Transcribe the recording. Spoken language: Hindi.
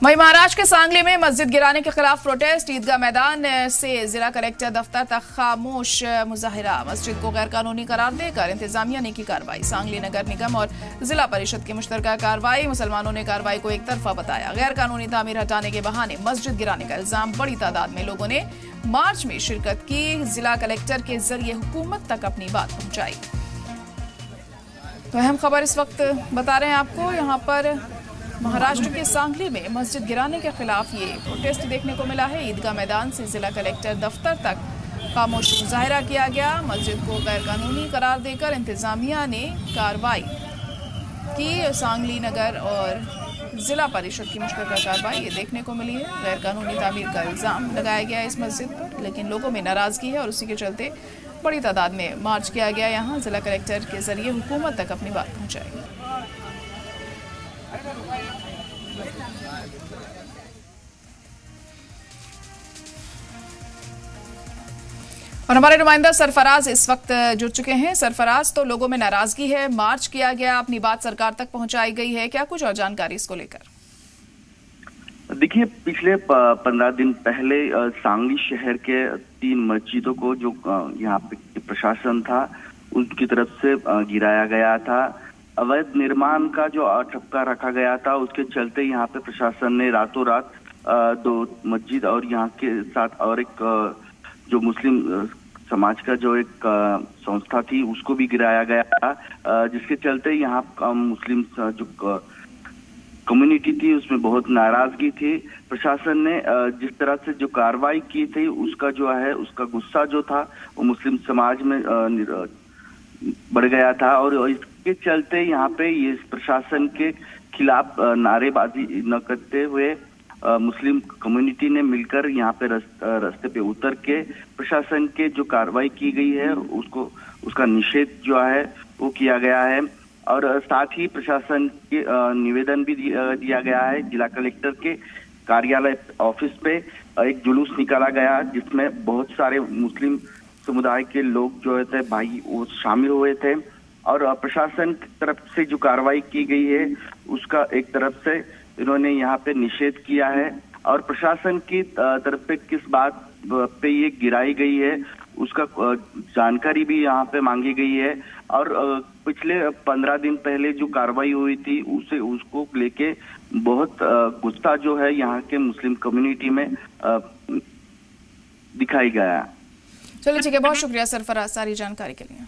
वहीं महाराष्ट्र के सांगली में मस्जिद गिराने के खिलाफ प्रोटेस्ट, ईदगाह मैदान से जिला कलेक्टर दफ्तर तक खामोश मुजाहिरा। मस्जिद को गैर कानूनी करार देकर इंतजामिया ने की कार्रवाई। सांगली नगर निगम और जिला परिषद की मुश्तरका कार्रवाई। मुसलमानों ने कार्रवाई को एक तरफा बताया। गैर कानूनी तामीर हटाने के बहाने मस्जिद गिराने का इल्जाम। बड़ी तादाद में लोगों ने मार्च में शिरकत की। जिला कलेक्टर के जरिए हुकूमत तक अपनी बात पहुंचाई। तो अहम खबर इस वक्त बता रहे हैं आपको। यहाँ पर महाराष्ट्र के सांगली में मस्जिद गिराने के खिलाफ ये प्रोटेस्ट देखने को मिला है। ईदगाह मैदान से जिला कलेक्टर दफ्तर तक खामोश मुजाहिरा किया गया। मस्जिद को गैर कानूनी करार देकर इंतजामिया ने कार्रवाई की। सांगली नगर और जिला परिषद की मुश्तरका कार्रवाई ये देखने को मिली है। गैर कानूनी तामीर का इल्जाम लगाया गया है इस मस्जिद पर, लेकिन लोगों में नाराजगी है और उसी के चलते बड़ी तादाद में मार्च किया गया। यहाँ जिला कलेक्टर के जरिए हुकूमत तक अपनी बात पहुंचाई। और हमारे नुमाइंदा सरफराज इस वक्त जुड़ चुके हैं। सरफराज, तो लोगों में नाराजगी है, मार्च किया गया, अपनी बात सरकार तक पहुंचाई गई है, क्या कुछ और जानकारी इसको लेकर? देखिए, पिछले 15 दिन पहले सांगली शहर के 3 मस्जिदों को जो यहाँ पे प्रशासन था उनकी तरफ से गिराया गया था। अवैध निर्माण का जो ठप्पा रखा गया था, उसके चलते यहाँ पे प्रशासन ने रातों रात 2 मस्जिद और यहाँ के साथ और एक जो मुस्लिम समाज का जो एक संस्था थी उसको भी गिराया गया था, जिसके चलते यहाँ मुस्लिम जो कम्युनिटी थी उसमें बहुत नाराजगी थी। प्रशासन ने जिस तरह से जो कार्रवाई की थी उसका जो है उसका गुस्सा जो था वो मुस्लिम समाज में बढ़ गया था और इसके चलते यहाँ पे ये प्रशासन के खिलाफ नारेबाजी न करते हुए मुस्लिम कम्युनिटी ने मिलकर यहाँ पे रास्ते पे उतर के प्रशासन के जो कार्रवाई की गई है उसका निषेध जो है वो किया गया है। और साथ ही प्रशासन के निवेदन भी दिया गया है। जिला कलेक्टर के कार्यालय ऑफिस पे एक जुलूस निकाला गया जिसमें बहुत सारे मुस्लिम समुदाय के लोग जो थे भाई वो शामिल हुए थे और प्रशासन की तरफ से जो कार्रवाई की गई है उसका एक तरफ से इन्होंने यहाँ पे निषेध किया है और प्रशासन की तरफ पे किस बात पे ये गिराई गई है उसका जानकारी भी यहाँ पे मांगी गई है। और पिछले 15 दिन पहले जो कार्रवाई हुई थी उसको लेके बहुत गुस्सा जो है यहाँ के मुस्लिम कम्युनिटी में दिखाई गया। चलिए ठीक है, बहुत शुक्रिया सरफराज सारी जानकारी के लिए।